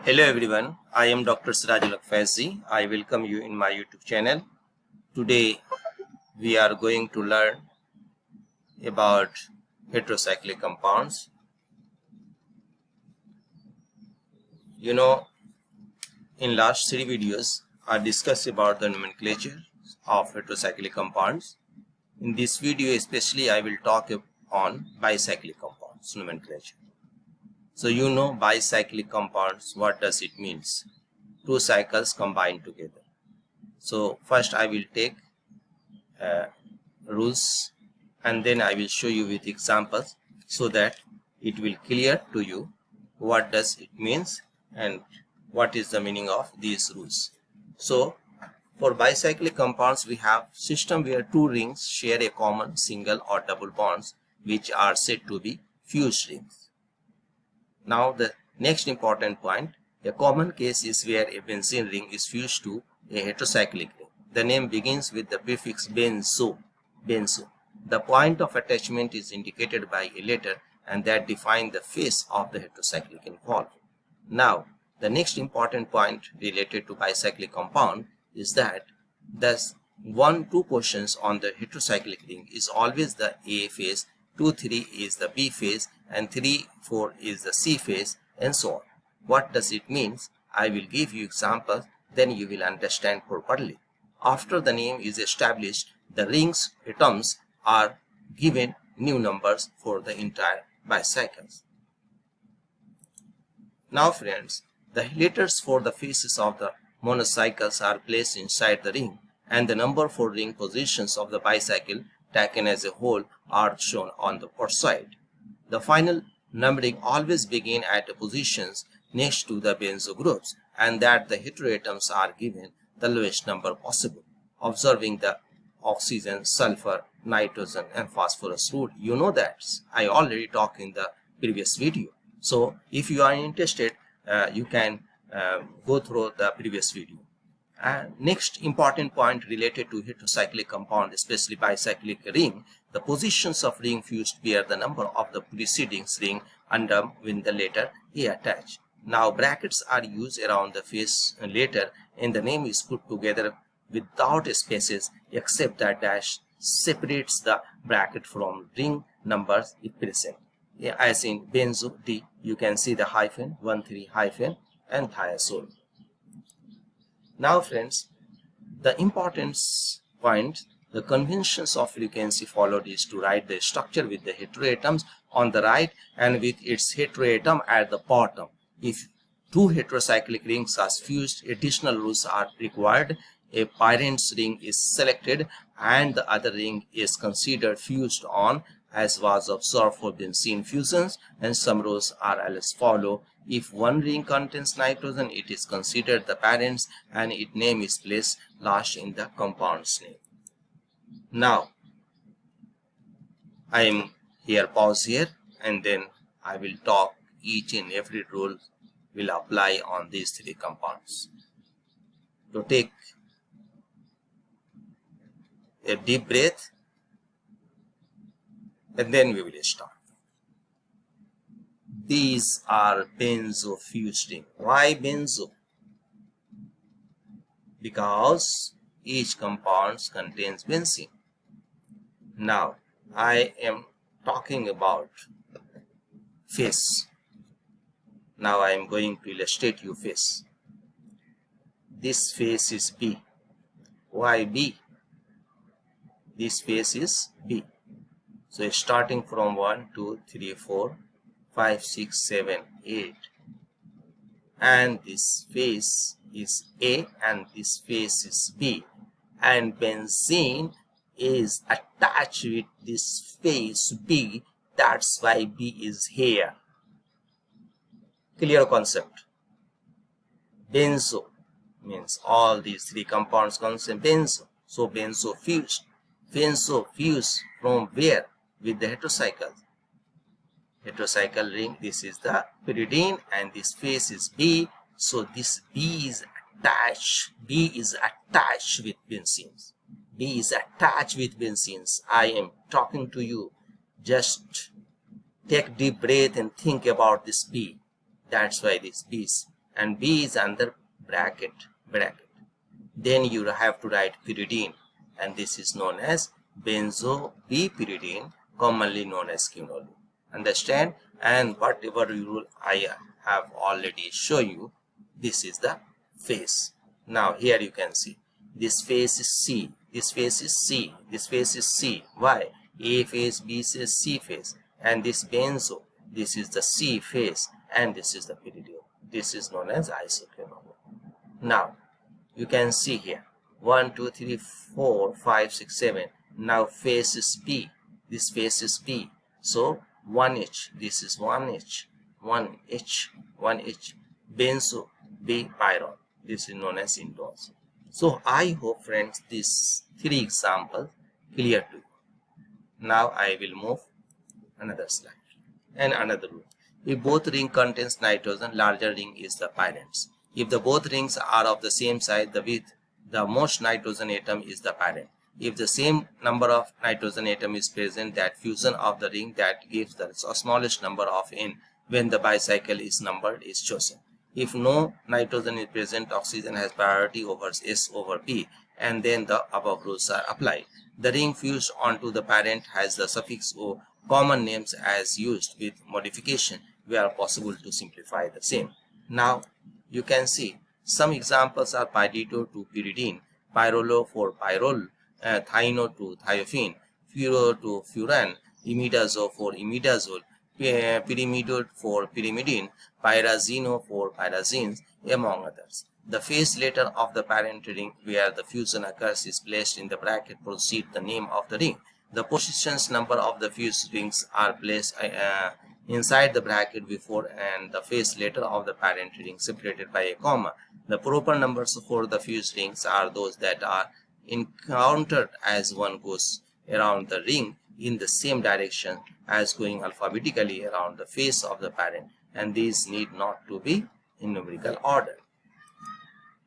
Hello everyone, I am Dr. Sirajul Faizi. I welcome you in my YouTube channel. Today we are going to learn about heterocyclic compounds. You know, in last 3 videos I discussed about the nomenclature of heterocyclic compounds. In this video especially I will talk on bicyclic compounds nomenclature. So you know bicyclic compounds, what does it means? Two cycles combined together. So first I will take rules and then I will show you with examples so that it will clear to you what does it means and what is the meaning of these rules. So for bicyclic compounds we have system where two rings share a common single or double bonds which are said to be fused rings. Now the next important point, a common case is where a benzene ring is fused to a heterocyclic ring. The name begins with the prefix benzo. The point of attachment is indicated by a letter and that defines the phase of the heterocyclic involved. Now the next important point related to bicyclic compound is that thus 1-2 positions on the heterocyclic ring is always the A phase, 2-3 is the B phase, and 3-4 is the C phase, and so on. What does it mean? I will give you examples, then you will understand properly. After the name is established, the ring's atoms are given new numbers for the entire bicycles. Now friends, the letters for the faces of the monocycles are placed inside the ring, and the number for ring positions of the bicycle taken as a whole are shown on the outside. The final numbering always begin at the positions next to the benzo groups, and that the heteroatoms are given the lowest number possible, observing the oxygen, sulfur, nitrogen, and phosphorus rule. You know that I already talked in the previous video. So if you are interested, you can go through the previous video. Next important point related to heterocyclic compound, especially bicyclic ring, the positions of ring fused bear the number of the preceding ring under with the letter A attached. Now brackets are used around the face letter and the name is put together without spaces except that dash separates the bracket from ring numbers if present. As in benzo D, you can see the hyphen, 1,3 hyphen, and thiazole. Now friends, the importance point, the conventions of frequency followed is to write the structure with the heteroatoms on the right and with its heteroatom at the bottom. If two heterocyclic rings are fused, additional rules are required. A parent's ring is selected and the other ring is considered fused on, as was observed for benzene fusions, and some rules are as follow. If one ring contains nitrogen, it is considered the parents and its name is placed last in the compound's name. Now, I am here, pause here, and then I will talk each and every rule will apply on these 3 compounds. So take a deep breath and then we will start. These are benzo fused ring. Why benzo? Because each compound contains benzene. Now I am talking about face. Now I am going to illustrate you face. This face is B. Why B? This face is B. So starting from 1, 2, 3, 4, 5, 6, 7, 8, and this face is A and this face is B, and benzene is attached with this face B. That's why B is here. Clear concept? Benzo means all these 3 compounds contain benzo. So benzo fused. Benzo fused from where? With the heterocycle. Heterocycle ring, this is the pyridine and this face is B. So this B is attached. B is attached with benzenes. B is attached with benzenes. I am talking to you. Just take deep breath and think about this B. That's why this B is and B is under bracket. Then you have to write pyridine, and this is known as benzopyridine, commonly known as quinol. Understand? And whatever rule I have already shown you, this is the phase. Now here you can see this phase is C, this phase is C, this phase is C. Why? A phase, B phase, C phase, and this benzo, this is the C phase, and this is the pyridine. This is known as isoquinol. Now you can see here 1 2 3 4 5 6 7. Now phase is B, this phase is B, so 1H, this is 1H, benzo B pyrrole, this is known as indoles. So I hope friends these 3 examples clear to you. Now I will move another slide and another rule. If both ring contains nitrogen, larger ring is the parents. If the both rings are of the same size, the width, the most nitrogen atom is the parent. If the same number of nitrogen atom is present, that fusion of the ring that gives the smallest number of N when the bicycle is numbered is chosen. If no nitrogen is present, oxygen has priority over S over P, and then the above rules are applied. The ring fused onto the parent has the suffix O, common names as used with modification where possible to simplify the same. Now you can see some examples are pyrido to pyridine, pyrrolo for pyrrole, thiino to thiophene, furo to furan, imidazole for imidazole, pyrimidine for pyrimidine, pyrazino for pyrazines, among others. The phase letter of the parent ring where the fusion occurs is placed in the bracket precede the name of the ring. The positions number of the fused rings are placed inside the bracket before and the phase letter of the parent ring separated by a comma. The proper numbers for the fused rings are those that are encountered as one goes around the ring in the same direction as going alphabetically around the face of the parent, and these need not to be in numerical order.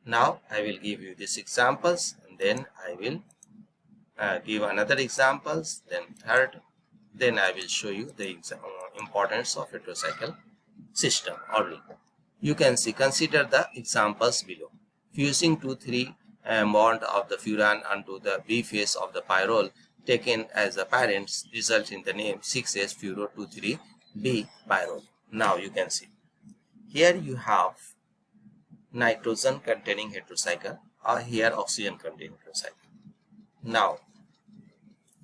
Now I will give you these examples, and then I will give another examples, then third, then I will show you the importance of heterocycle system or ring. You can see, consider the examples below. Fusing 2,3 bond of the furan onto the B phase of the pyrrole taken as the parents result in the name 6S furo 2,3 B pyrrole. Now you can see here you have nitrogen containing heterocycle, or here oxygen containing heterocycle. Now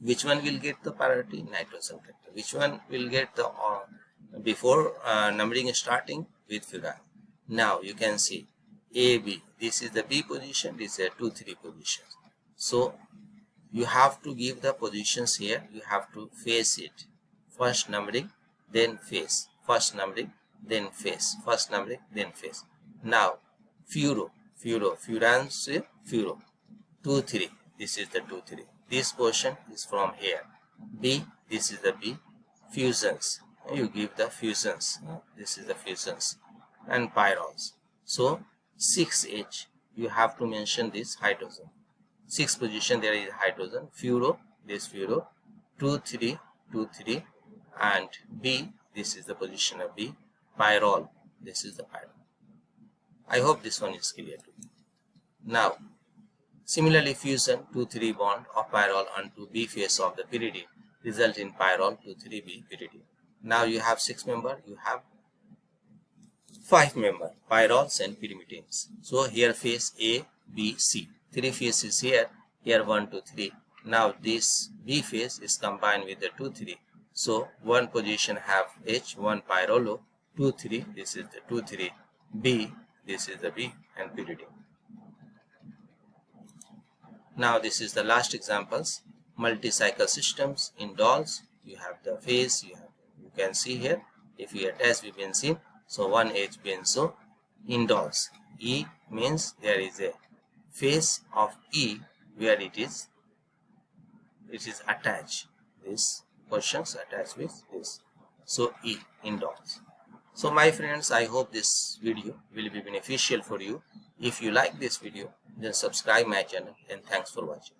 which one will get the priority? Nitrogen factor. Which one will get the before numbering starting? With furan. Now you can see A, B. This is the B position, this is a 2, 3 position. So you have to give the positions here. You have to face it. First numbering, then face. First numbering, then face. First numbering, then face. Now furan, furo. 2, 3. This is the 2, 3. This portion is from here. B, this is the B. Fusions. You give the fusions. This is the fusions. And pyrroles. So 6H, you have to mention this hydrogen. 6th position there is hydrogen. Furo, this furo. 2, 3, 2, 3. And B, this is the position of B. Pyrrole, this is the pyrrole. I hope this one is clear to you. Now, similarly, fusion 2,3 bond of pyrrole onto B phase of the pyridine result in pyrrole 2,3B pyridine. Now you have 6 member, you have 5 member pyrroles and pyrimidines. So here phase A, B, C. 3 phases here, here 1, 2, 3. Now this B phase is combined with the 2, 3. So one position have H, 1 pyrrolo, 2, 3. This is the 2, 3. B, this is the B and pyridine. Now this is the last examples. Multi-cycle systems. Indoles, you have the phase, you can see here. If you attach with benzene, so 1H benzo. Indoles, E means there is a phase of E where it is attached. This questions attached with this. So E, indoles. So my friends, I hope this video will be beneficial for you. If you like this video, then subscribe my channel, and thanks for watching.